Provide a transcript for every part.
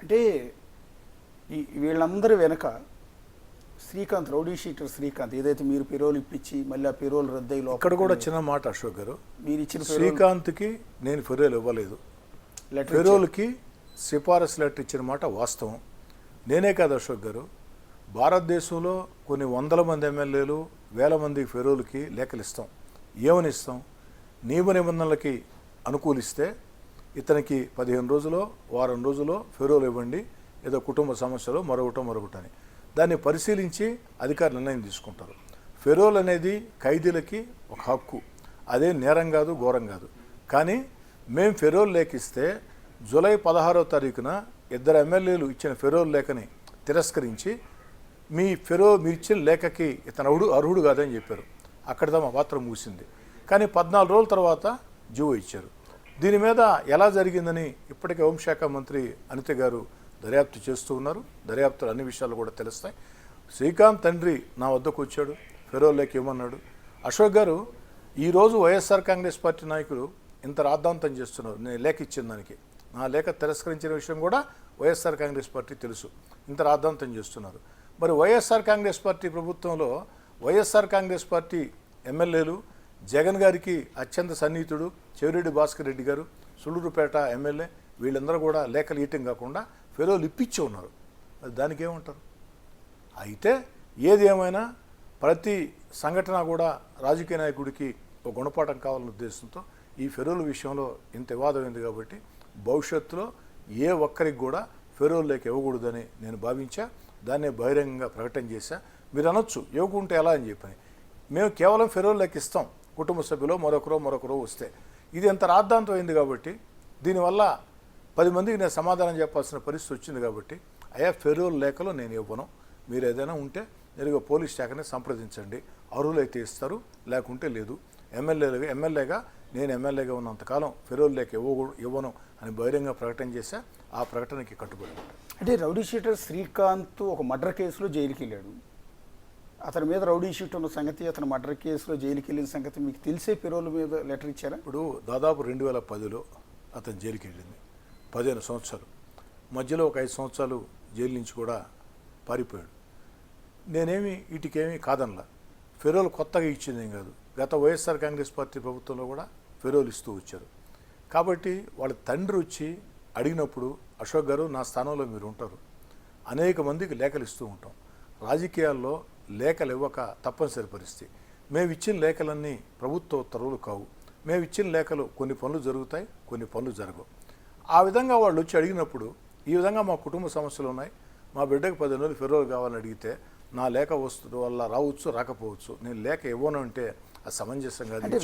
అంటే వీళ్ళందరి వెనక శ్రీకాంత్, రౌడీ షీటర్ శ్రీకాంత్, ఏదైతే మీరు పెరోల్ ఇప్పించి మళ్ళీ ఆ పెరోల్ రద్దయి ఇక్కడ కూడా చిన్న మాట అశోక్ గారు, మీరు ఇచ్చిన శ్రీకాంత్కి నేను పెరోల్ ఇవ్వలేదు, పెరోల్కి సిఫారసు లెటర్ ఇచ్చిన మాట వాస్తవం. నేనే కాదు అశోక్ గారు, భారతదేశంలో కొన్ని వందల మంది ఎమ్మెల్యేలు, వేల మంది ఫెరోల్కి లేఖలు ఇస్తాం. ఏమని ఇస్తాం? నియమ నిబంధనలకి అనుకూలిస్తే ఇతనికి 15 రోజులో వారం రోజులో ఫెరోల్ ఇవ్వండి, ఏదో కుటుంబ సమస్యలో మరొకటి అని దాన్ని పరిశీలించి అధికారులు నిర్ణయం తీసుకుంటారు. ఫెరోల్ అనేది ఖైదీలకి ఒక హక్కు, అదే నేరం కాదు, ఘోరం కాదు. కానీ మేము ఫెరోల్ లేఖిస్తే జూలై 16వ తారీఖున 2 ఎమ్మెల్యేలు ఇచ్చిన ఫెరోల్ లేఖని తిరస్కరించి మీరు ఇచ్చిన లేఖకి ఇతను అర్హుడు కాదని చెప్పారు. అక్కడితో మా పాత్ర ముగిసింది. కానీ 14 రోజుల తర్వాత జీవో ఇచ్చారు. దీని మీద ఎలా జరిగిందని ఇప్పటికే హోంశాఖ మంత్రి అనిత గారు దర్యాప్తు చేస్తూ ఉన్నారు. దర్యాప్తులు అన్ని విషయాలు కూడా తెలుస్తాయి. శ్రీకాంత్ తండ్రి నా వద్దకు వచ్చాడు, ఫెరోల్ లేఖ ఇవ్వమన్నాడు. అశోక్ గారు, ఈరోజు వైఎస్ఆర్ కాంగ్రెస్ పార్టీ నాయకులు ఇంత రాద్ధాంతం చేస్తున్నారు. నేను లేఖ ఇచ్చిన దానికి నా లేఖ తిరస్కరించిన విషయం కూడా వైఎస్ఆర్ కాంగ్రెస్ పార్టీ తెలుసు. ఇంత రాద్ధాంతం చేస్తున్నారు. మరి వైఎస్ఆర్ కాంగ్రెస్ పార్టీ ప్రభుత్వంలో వైఎస్ఆర్ కాంగ్రెస్ పార్టీ ఎమ్మెల్యేలు, జగన్ గారికి అత్యంత సన్నిహితుడు చెవిరెడ్డి భాస్కర్ రెడ్డి గారు, సుళ్ళూరుపేట ఎమ్మెల్యే, వీళ్ళందరూ కూడా లేఖలు ఇయటం కాకుండా ఫెరోల్ ఇప్పించి ఉన్నారు. అది దానికి ఏమంటారు? అయితే ఏది ఏమైనా ప్రతి సంఘటన కూడా రాజకీయ నాయకుడికి ఒక గుణపాఠం కావాలనే ఉద్దేశంతో ఈ ఫెరోల్ విషయంలో ఇంత వివాదమైంది. కాబట్టి భవిష్యత్తులో ఏ ఒక్కరికి కూడా ఫెరోల్ లేఖ ఇవ్వకూడదని నేను భావించా. దాన్నే బహిరంగంగా ప్రకటన చేశా. మీరు అనొచ్చు ఇవ్వకుంటే ఎలా అని చెప్పని. మేము కేవలం ఫెరోల్ లేఖ ఇస్తాం కుటుంబ సభ్యులో మరొకరో వస్తే. ఇది ఎంత రాద్ధాంతం అయింది కాబట్టి దీనివల్ల 10 మందికి నేను సమాధానం చెప్పాల్సిన పరిస్థితి వచ్చింది. కాబట్టి అయ్యా ఫెరోల్ లేఖలు నేను ఇవ్వను, మీరు ఏదైనా ఉంటే నేరుగా పోలీస్ శాఖని సంప్రదించండి, అర్హులైతే ఇస్తారు, లేకుంటే లేదు. ఎమ్మెల్యేగా నేను ఎమ్మెల్యేగా ఉన్నంతకాలం ఫెరోల్ లేఖ ఇవ్వను అని బహిరంగ ప్రకటన చేశా. ఆ ప్రకటనకి కట్టుబడి. అంటే రౌడీ షీటర్ శ్రీకాంత్ ఒక మర్డర్ కేసులో జైలుకి వెళ్ళాడు. అతని మీద రౌడీ షీట్ ఉన్న సంగతి, అతను మర్డర్ కేసులో జైలుకి వెళ్ళిన సంగతి మీకు తెలిసే ఫెరోల్ మీద లెటర్ ఇచ్చారా? ఇప్పుడు దాదాపు 2010లో అతను జైలుకి వెళ్ళింది. 15 సంవత్సరాలు, మధ్యలో ఒక 5 సంవత్సరాలు జైలు నుంచి కూడా పారిపోయాడు. నేనేమి వీటికేమీ కాదనలా. ఫెరోల్ కొత్తగా ఇచ్చిందేం కాదు. గత వైఎస్ఆర్ కాంగ్రెస్ పార్టీ ప్రభుత్వంలో కూడా ఫెరోల్ ఇస్తూ వచ్చారు. కాబట్టి వాళ్ళ తండ్రి వచ్చి అడిగినప్పుడు, అశోక్ గారు నా స్థానంలో మీరు ఉంటారు, అనేక మందికి లేఖలు ఇస్తూ ఉంటాం. రాజకీయాల్లో లేఖలు ఇవ్వక తప్పనిసరి పరిస్థితి. మేము ఇచ్చిన లేఖలన్నీ ప్రభుత్వ ఉత్తర్వులు కావు. మేము ఇచ్చిన లేఖలు కొన్ని పనులు జరుగుతాయి, కొన్ని పనులు జరగవు. ఆ విధంగా వాళ్ళు వచ్చి అడిగినప్పుడు, ఈ విధంగా మా కుటుంబ సమస్యలు ఉన్నాయి, మా బిడ్డకు 10 రోజులు ఫెరోల్ కావాలని అడిగితే నా లేఖ వస్తువు వల్ల రావచ్చు, రాకపోవచ్చు, నేను లేఖ ఇవ్వను అంటే అది సమంజసం కాదు. అంటే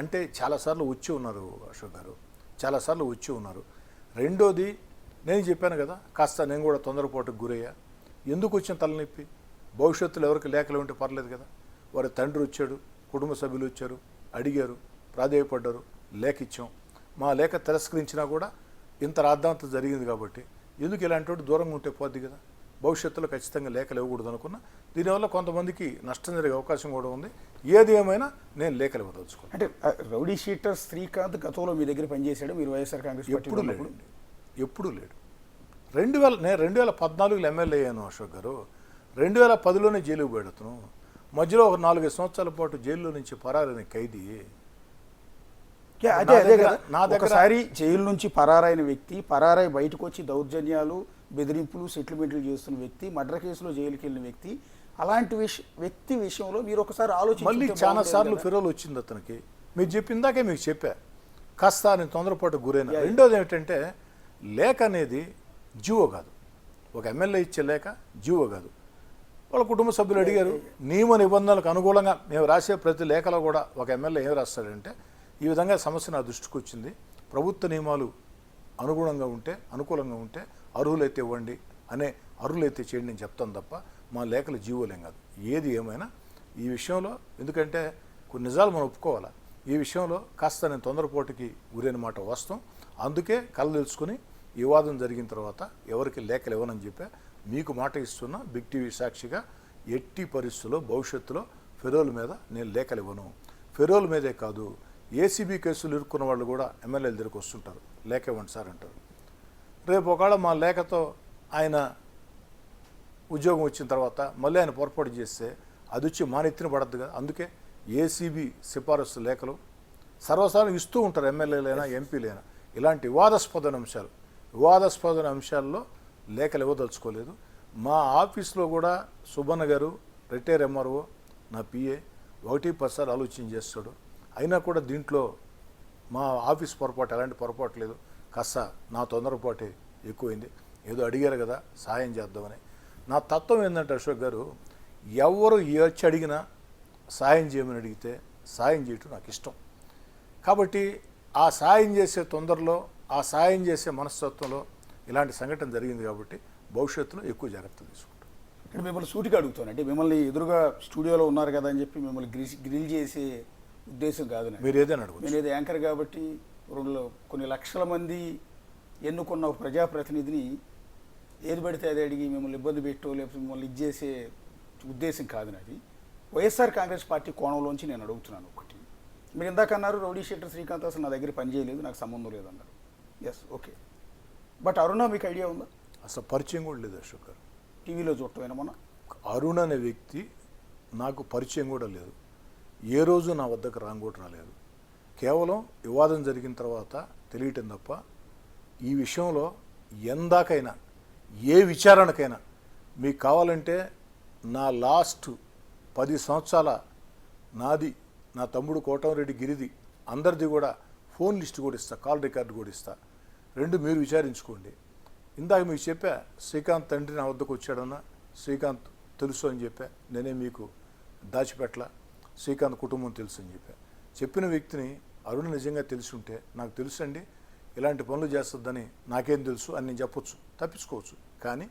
అంటే చాలాసార్లు వచ్చి ఉన్నారు అశోక్ గారు, చాలాసార్లు వచ్చి ఉన్నారు. రెండోది నేను చెప్పాను కదా, కాస్త నేను కూడా తొందరపాటుకు గురయ్యా. ఎందుకు వచ్చిన తలనొప్పి? భవిష్యత్తులో ఎవరికి లేఖలు ఉంటే పర్లేదు కదా. వారి తండ్రి వచ్చాడు, కుటుంబ సభ్యులు వచ్చారు, అడిగారు, ప్రాధేయపడ్డారు, లేఖ ఇచ్చాం. మా లేఖ తిరస్కరించినా కూడా ఇంత రాద్ధాంతం జరిగింది. కాబట్టి ఎందుకు ఇలాంటి వాడు దూరంగా ఉంటే పోద్ది కదా. భవిష్యత్తులో ఖచ్చితంగా లేఖలు ఇవ్వకూడదు అనుకున్నా. దీనివల్ల కొంతమందికి నష్టం జరిగే అవకాశం కూడా ఉంది. ఏది ఏమైనా నేను లేఖలు ఇవ్వదలుచుకున్నాను. అంటే రౌడీ షీటర్ శ్రీకాంత్ గతంలో మీ దగ్గర పనిచేశాడు, మీరు వైఎస్ఆర్ కాంగ్రెస్ ఎప్పుడూ లేడు. 2014లో ఎమ్మెల్యే అయ్యాను అశోక్ గారు. 2010లోనే జైలుకు పెడుతున్నాను. మధ్యలో ఒక 4-5 సంవత్సరాల పాటు జైల్లో నుంచి పరారైన ఖైదీ. అదే కదా, ఒకసారి జైలు నుంచి పరారైన వ్యక్తి, పరారై బయటకు వచ్చి దౌర్జన్యాలు, బెదిరింపులు, సెటిల్మెంట్లు చేస్తున్న వ్యక్తి, మర్డర్ కేసులో జైలుకి వెళ్ళిన వ్యక్తి, అలాంటి వ్యక్తి విషయంలో మీరు ఒకసారి ఆలోచించి. మళ్ళీ చాలా సార్లు ఫెరోల్ వచ్చింది అతనికి. మీరు చెప్పిందాకే మీకు చెప్పా, కాస్త నేను తొందరపాటు గురైన. రెండోది ఏమిటంటే, లేఖ అనేది జీవో కాదు. ఒక ఎమ్మెల్యే ఇచ్చే లేఖ జీవో కాదు. వాళ్ళ కుటుంబ సభ్యులు అడిగారు. నియమ నిబంధనలకు అనుగుణంగా మేము రాసే ప్రతి లేఖలో కూడా ఒక ఎమ్మెల్యే ఏం రాస్తాడంటే, ఈ విధంగా సమస్య నా దృష్టికి వచ్చింది, ప్రభుత్వ నియమాలు అనుకూలంగా ఉంటే అర్హులైతే ఇవ్వండి అనే, అర్హులైతే చేయండి అని చెప్తాను తప్ప మా లేఖలు జీవోలేం కాదు. ఏది ఏమైనా ఈ విషయంలో, ఎందుకంటే కొన్ని నిజాలు మనం ఒప్పుకోవాలా, ఈ విషయంలో కాస్త నేను తొందరపాటుకి గురైన మాట వాస్తవం. అందుకే కళ్ళు తెలుసుకుని ఈ వాదం జరిగిన తర్వాత ఎవరికి లేఖలు ఇవ్వనని చెప్పా. మీకు మాట ఇస్తున్నా బిగ్ టీవీ సాక్షిగా, ఎట్టి పరిస్థితుల్లో భవిష్యత్తులో ఫెరోల్ మీద నేను లేఖలు ఇవ్వను. ఫెరోల్ మీదే కాదు, ఏసీబీ కేసులు ఇరుక్కున్న వాళ్ళు కూడా ఎమ్మెల్యేల దగ్గరికి వస్తుంటారు, లేఖ ఇవ్వండి సార్ అంటారు. రేపు ఒకవేళ మా లేఖతో ఆయన ఉద్యోగం వచ్చిన తర్వాత మళ్ళీ ఆయన పొరపాటు చేస్తే అది వచ్చి మా నెత్తిన పడద్దు కదా. అందుకే ఏసీబీ సిఫారసు లేఖలు సర్వసాధారణం ఇస్తూ ఉంటారు, ఎమ్మెల్యేలైనా ఎంపీలైనా. ఇలాంటి వివాదాస్పద అంశాల్లో లేఖలు ఇవ్వదలుచుకోలేదు. మా ఆఫీస్లో కూడా సుబ్బన్న గారు రిటైర్ ఎంఆర్ఓ నా పిఏ 1-10 సార్లు ఆలోచన చేస్తాడు. అయినా కూడా దీంట్లో మా ఆఫీస్ పొరపాటు ఎలాంటి పొరపాటు లేదు. కాస్త నా తొందరపాటే ఎక్కువైంది. ఏదో అడిగారు కదా సాయం చేద్దామని. నా తత్వం ఏంటంటే అశోక్ గారు, ఎవరు వచ్చి అడిగినా సాయం చేయమని అడిగితే సాయం చేయటం నాకు ఇష్టం. కాబట్టి ఆ సాయం చేసే తొందరలో, ఆ సాయం చేసే మనస్తత్వంలో ఇలాంటి సంఘటన జరిగింది. కాబట్టి భవిష్యత్తులో ఎక్కువ జాగ్రత్తలు తీసుకుంటాం. ఇక్కడ మిమ్మల్ని సూటిగా అడుగుతాను, అంటే మిమ్మల్ని ఎదురుగా స్టూడియోలో ఉన్నారు కదా అని చెప్పి మిమ్మల్ని గ్రిల్ చేసే ఉద్దేశం కాదు. మీరు ఏదైనా అడగచ్చు. నేను ఏదో యాంకర్ కాబట్టి కొన్ని లక్షల మంది ఎన్నుకున్న ఒక ప్రజాప్రతినిధిని ఏది పడితే అది అడిగి మిమ్మల్ని ఇబ్బంది పెట్టో లేకపోతే మిమ్మల్ని ఇచ్చేసే ఉద్దేశం కాదు నాది. వైఎస్ఆర్ కాంగ్రెస్ పార్టీ కోణంలోంచి నేను అడుగుతున్నాను. ఒకటి, మీరు ఇందాక అన్నారు రౌడీ షీటర్ శ్రీకాంత్ అసలు నా దగ్గర పనిచేయలేదు, నాకు సంబంధం లేదన్నారు. Yes, okay. బట్ అరుణ మీకు ఐడియా ఉందా? అసలు పరిచయం కూడా లేదు అశోక్ గారు. టీవీలో చూడటమేనా మొన్న? అరుణ్ అనే వ్యక్తి నాకు పరిచయం కూడా లేదు. ఏ రోజు నా వద్దకు కూడా రాలేదు. కేవలం వివాదం జరిగిన తర్వాత తెలియటం తప్ప ఈ విషయంలో ఎందాకైనా ఏ విచారణకైనా మీకు కావాలంటే నా లాస్ట్ 10 సంవత్సరాల నాది, నా తమ్ముడు కోటంరెడ్డి గిరిది అందరిది కూడా ఫోన్ లిస్ట్ కూడా ఇస్తా, కాల్ రికార్డు కూడా ఇస్తా. 2 మీరు విచారించుకోండి. ఇందాక మీకు చెప్పా, శ్రీకాంత్ తండ్రి నా వద్దకు వచ్చాడన్నా, శ్రీకాంత్ తెలుసు అని చెప్పా. నేనే మీకు దాచిపెట్ల, శ్రీకాంత్ కుటుంబం తెలుసు అని చెప్పిన వ్యక్తిని అరుణ్ నిజంగా తెలిసి ఉంటే, నాకు తెలుసు అండి ఇలాంటి పనులు చేస్తుందని నాకేం తెలుసు అని నేను చెప్పొచ్చు, తప్పించుకోవచ్చు. కానీ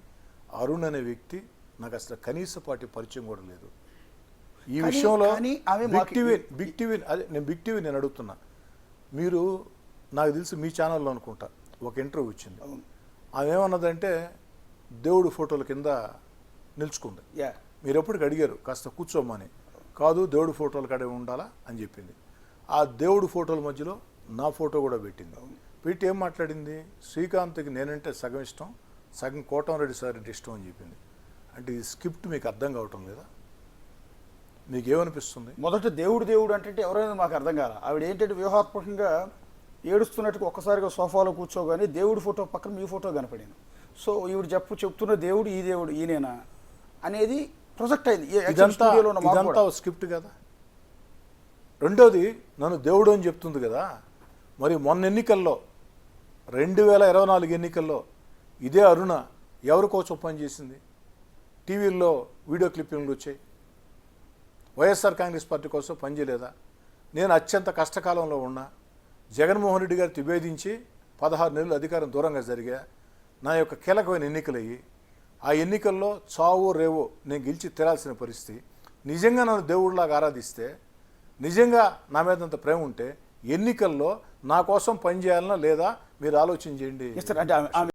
అరుణ్ అనే వ్యక్తి నాకు అసలు కనీసపాటి పరిచయం కూడా లేదు. ఈ విషయంలో బిగ్ టీవీ నేను అడుగుతున్నా. మీరు నాకు తెలిసి మీ ఛానల్లో అనుకుంటా ఒక ఇంటర్వ్యూ వచ్చింది. ఆమె ఏమన్నదంటే దేవుడు ఫోటోల కింద నిల్చుకుంది. మీరు ఎప్పటికి అడిగారు కాస్త కూర్చోమని. కాదు, దేవుడు ఫోటోల కాడే ఉండాలా అని చెప్పింది. ఆ దేవుడు ఫోటోల మధ్యలో నా ఫోటో కూడా పెట్టింది. పెట్టి ఏం మాట్లాడింది, శ్రీకాంత్కి నేనంటే సగం ఇష్టం, సగం కోటంరెడ్డి సార్ అంటే ఇష్టం అని చెప్పింది. అంటే ఈ స్క్రిప్ట్ మీకు అర్థం కావటం లేదా? మీకు ఏమనిపిస్తుంది? మొదట దేవుడు అంటే ఎవరైనా మాకు అర్థం కాల. ఆవిడ ఏంటంటే వ్యూహాత్మకంగా ఏడుస్తున్నట్టుగా ఒక్కసారిగా సోఫాలో కూర్చోగానే దేవుడి ఫోటో పక్కన మీ ఫోటో కనపడింది. సో ఈవిడ చెప్తున్న దేవుడు ఈ దేవుడు ఈయనేనా అనేది ప్రొజెక్ట్ అయింది. ఇదంతా స్క్రిప్ట్ కదా. రెండోది, నన్ను దేవుడు అని చెప్తుంది కదా. మరి మొన్న ఎన్నికల్లో 2024 ఎన్నికల్లో ఇదే అరుణ ఎవరి కోసం పనిచేసింది? టీవీల్లో వీడియో క్లిప్పింగ్లు వచ్చాయి. వైఎస్ఆర్ కాంగ్రెస్ పార్టీ కోసం పనిచేయలేదా? నేను అత్యంత కష్టకాలంలో ఉన్నా, జగన్మోహన్ రెడ్డి గారు విభేదించి 16 నెలలు అధికారం దూరంగా జరిగా, నా యొక్క కీలకమైన ఎన్నికలయ్యి, ఆ ఎన్నికల్లో చావో రేవో నేను గెలిచి తీరాల్సిన పరిస్థితి. నిజంగా నన్ను దేవుడిలాగా ఆరాధిస్తే, నిజంగా నా మీద అంత ప్రేమ ఉంటే ఎన్నికల్లో నా కోసం పనిచేయాలన్నా లేదా మీరు ఆలోచన చేయండి. అంటే